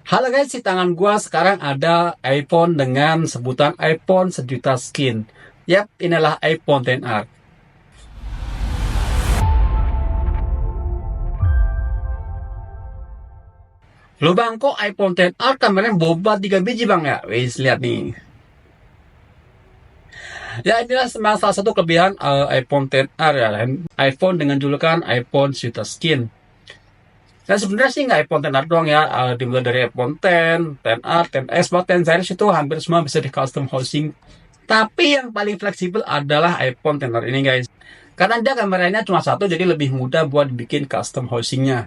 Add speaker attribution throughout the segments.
Speaker 1: Halo guys, di tangan gua sekarang ada iPhone dengan sebutan iPhone 1 juta skin. Yap, inilah iPhone XR. Lo bang, kok iPhone XR kameranya boba 3 biji bang ya? Wis, lihat nih. Ya, inilah memang salah satu kelebihan iPhone XR ya. iPhone dengan julukan iPhone 1 juta skin. Dan sebenarnya sih nggak iPhone XR doang ya, dimulai dari iPhone X, XR, XS, bahkan X series itu hampir semua bisa di custom housing. Tapi yang paling fleksibel adalah iPhone XR ini guys. Karena dia kameranya cuma satu, jadi lebih mudah buat bikin custom housingnya.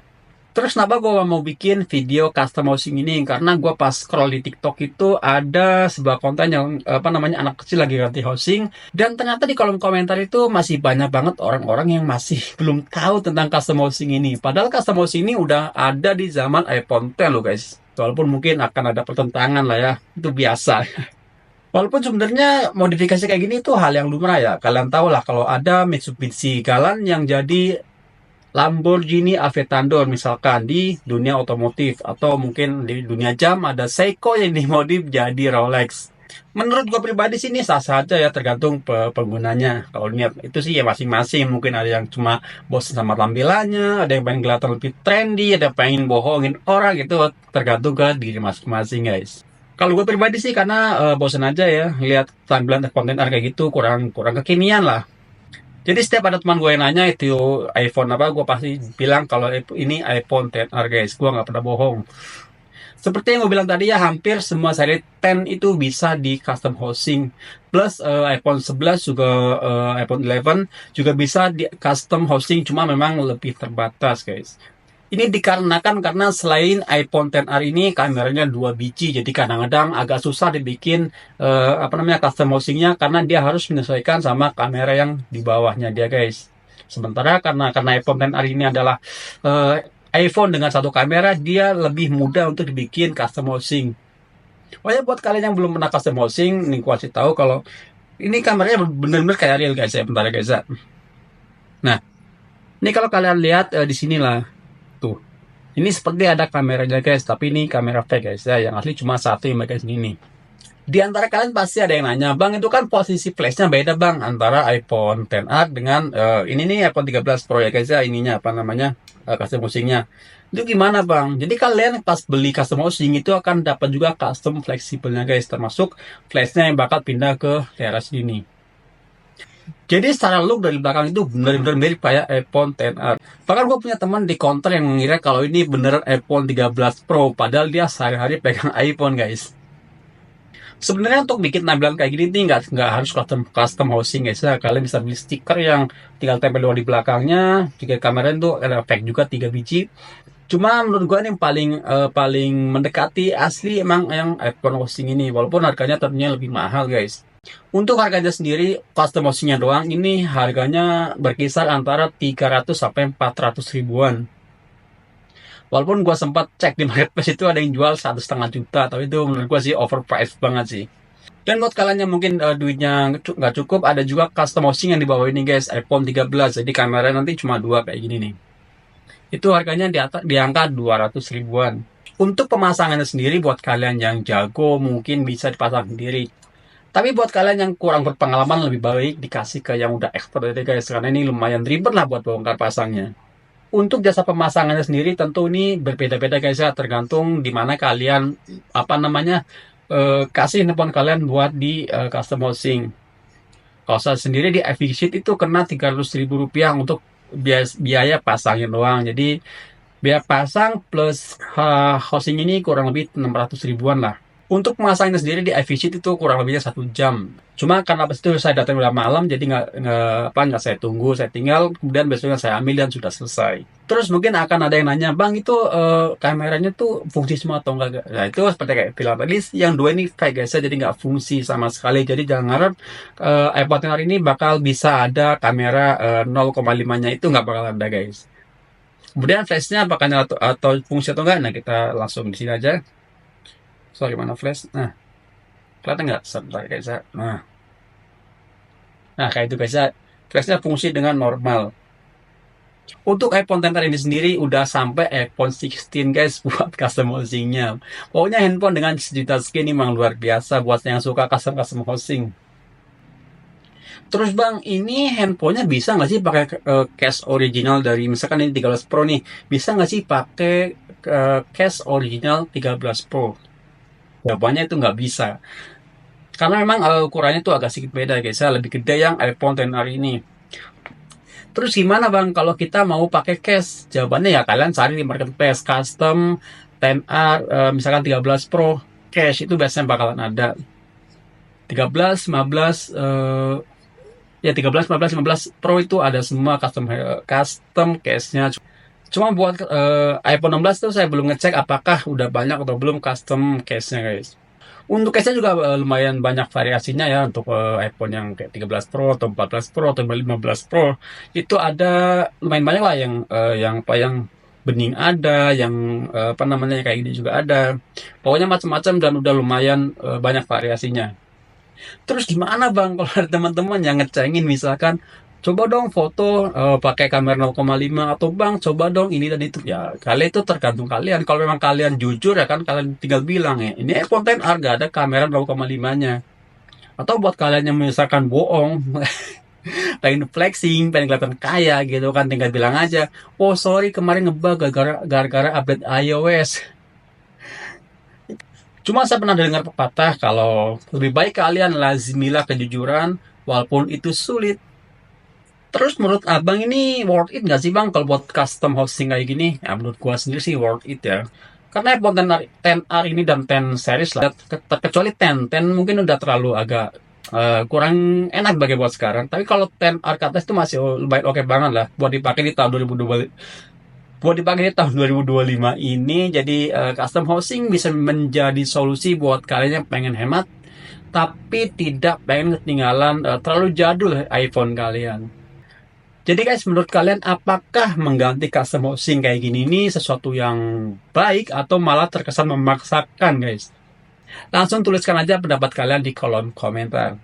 Speaker 1: Terus kenapa gue mau bikin video custom housing ini? Karena gue pas scroll di TikTok itu ada sebuah konten yang apa namanya anak kecil lagi ganti housing, dan ternyata di kolom komentar itu masih banyak banget orang-orang yang masih belum tahu tentang custom housing ini. Padahal custom housing ini udah ada di zaman iPhone X loh guys. Walaupun mungkin akan ada pertentangan lah ya, itu biasa. Walaupun sebenarnya modifikasi kayak gini tuh hal yang lumrah ya. Kalian tahu lah kalau ada Mitsubishi Galant yang jadi Lamborghini Aventador misalkan di dunia otomotif, atau mungkin di dunia jam ada Seiko yang dimodif jadi Rolex. Menurut gue pribadi sih ini sah saja ya, tergantung penggunanya. Kalau niat itu sih ya masing-masing. Mungkin ada yang cuma bosan sama tampilannya, ada yang pengen kelihatan lebih trendy, ada yang pengen bohongin orang, gitu tergantung ke diri masing-masing guys. Kalau gue pribadi sih karena bosan aja ya lihat tampilan konten kayak gitu, kurang kurang kekinian lah. Jadi setiap ada teman gue yang nanya itu iPhone apa, gue pasti bilang kalau ini iPhone XR guys, gue nggak pernah bohong. Seperti yang gue bilang tadi ya, hampir semua seri 10 itu bisa di custom housing. Plus iPhone 11 juga, iPhone 11 juga bisa di custom housing, cuma memang lebih terbatas guys. Ini dikarenakan karena selain iPhone XR ini kameranya 2 biji, jadi kadang-kadang agak susah dibikin apa namanya custom housingnya, karena dia harus menyesuaikan sama kamera yang di bawahnya dia guys. Sementara karena iPhone XR ini adalah iPhone dengan satu kamera, dia lebih mudah untuk dibikin custom housing. Oh ya, buat kalian yang belum pernah custom housing, nih gua kasih tahu kalau ini kameranya bener-bener kayak real guys ya. Bentar ya guys ya. Nah, ini kalau kalian lihat di sini lah. Tuh, ini seperti ada kameranya guys, tapi ini kamera fake guys ya. Yang asli cuma satu yang pakai sini. Di antara kalian pasti ada yang nanya, bang itu kan posisi flashnya beda bang antara iPhone XR dengan ini nih iPhone 13 Pro ya guys ya, ininya apa namanya custom housingnya. Itu gimana bang? Jadi kalian pas beli custom housing itu akan dapat juga custom fleksibelnya guys, termasuk flashnya yang bakal pindah ke daerah sini. Jadi secara look dari belakang itu benar-benar mirip kayak iPhone XR. Bahkan gue punya teman di counter yang mengira kalau ini beneran iPhone 13 Pro, padahal dia sehari-hari pegang iPhone guys. Sebenarnya untuk bikin tampilan kayak gini nih nggak harus custom housing guys ya. Kalian bisa beli stiker yang tinggal tempel doang di belakangnya. Jika kamera itu ada efek juga 3 biji. Cuma menurut gua ini yang paling mendekati asli emang yang iPhone housing ini, walaupun harganya tentunya lebih mahal guys. Untuk harganya sendiri, custom housingnya doang ini harganya berkisar antara 300 sampai 400 ribuan. Walaupun gua sempat cek di marketplace itu ada yang jual 1,5 juta, tapi itu menurut gua sih overpriced banget sih. Dan buat kalian yang mungkin duitnya nggak cukup, ada juga custom housing yang di bawah ini guys, iPhone 13. Jadi kamera nanti cuma dua kayak gini nih. Itu harganya di angka 200 ribuan. Untuk pemasangannya sendiri, buat kalian yang jago mungkin bisa dipasang sendiri. Tapi buat kalian yang kurang berpengalaman, lebih baik dikasih ke yang udah expert aja guys, karena ini lumayan ribet lah buat bongkar pasangnya. Untuk jasa pemasangannya sendiri tentu ini berbeda-beda guys ya, tergantung di mana kalian apa namanya kasih handphone kalian buat di custom housing. Kalau saya sendiri di Avicii itu kena 300 ribu rupiah untuk biaya pasangnya doang. Jadi biaya pasang plus housing ini kurang lebih 600 ribuan lah. Untuk memasangnya sendiri di Avicii itu kurang lebihnya 1 jam. Cuma karena pas itu saya datang udah malam, jadi nggak saya tunggu, saya tinggal, kemudian besoknya saya ambil dan sudah selesai. Terus mungkin akan ada yang nanya, bang itu kameranya tuh fungsi semua atau enggak? Nah itu seperti kayak bilang tadi, yang dua ini kayak guys, jadi nggak fungsi sama sekali. Jadi jangan harap iPhone XR ini bakal bisa ada kamera 0,5-nya, itu nggak bakal ada guys. Kemudian flashnya apakah nyala atau fungsi atau enggak? Nah kita langsung di sini aja. Sorry, mana flash? Nah, kelihatan nggak? Sebentar guys ya. Nah kayak itu guys ya. Flashnya fungsi dengan normal. Untuk iPhone XR ini sendiri udah sampai iPhone 16 guys buat custom housingnya. Pokoknya handphone dengan sejuta skin ini memang luar biasa buat yang suka custom housing. Terus bang, ini handphonenya bisa nggak sih pakai case original dari misalkan ini 13 Pro nih, bisa nggak sih pakai case original 13 Pro? Jawabannya itu nggak bisa. Karena memang ukurannya itu agak sedikit beda guys, ya lebih gede yang iPhone XR ini. Terus gimana bang kalau kita mau pakai case? Jawabannya ya kalian cari di marketplace custom XR misalkan 13 Pro cash itu biasanya bakalan ada. 13, 15 ya 13, 14, 15 Pro itu ada semua custom case-nya. Cuma buat iPhone 16 tuh saya belum ngecek apakah udah banyak atau belum custom case-nya guys. Untuk case-nya juga lumayan banyak variasinya ya untuk iPhone yang kayak 13 Pro atau 14 Pro atau 15 Pro. Itu ada lumayan banyak lah yang bening ada, yang apa namanya kayak gini juga ada. Pokoknya macam-macam dan udah lumayan banyak variasinya. Terus gimana bang kalau ada teman-teman yang ngecengin misalkan coba dong foto pakai kamera 0,5 atau bang coba dong ini dan itu ya kalian itu tergantung kalian. Kalau memang kalian jujur ya kan kalian tinggal bilang ya ini konten harga ada kamera 0,5-nya. Atau buat kalian yang misalkan bohong pengen flexing pengen kelihatan kaya gitu kan tinggal bilang aja oh sorry kemarin ngebug gara-gara update iOS. Cuma saya pernah dengar pepatah kalau lebih baik kalian lazimilah kejujuran walaupun itu sulit. Terus menurut abang ini worth it nggak sih bang kalau buat custom hosting kayak gini? Ya menurut gua sendiri sih worth it ya. Karena iPhone XR ini dan 10 series lah, kecuali 10 mungkin udah terlalu agak kurang enak bagi buat sekarang. Tapi kalau 10R ke atas itu masih lumayan oke banget lah buat dipakai di tahun 2020 buat dipakai di tahun 2025 ini. Jadi custom housing bisa menjadi solusi buat kalian yang pengen hemat tapi tidak pengen ketinggalan terlalu jadul iPhone kalian. Jadi guys, menurut kalian apakah mengganti custom housing kayak gini ini sesuatu yang baik atau malah terkesan memaksakan guys? Langsung tuliskan aja pendapat kalian di kolom komentar.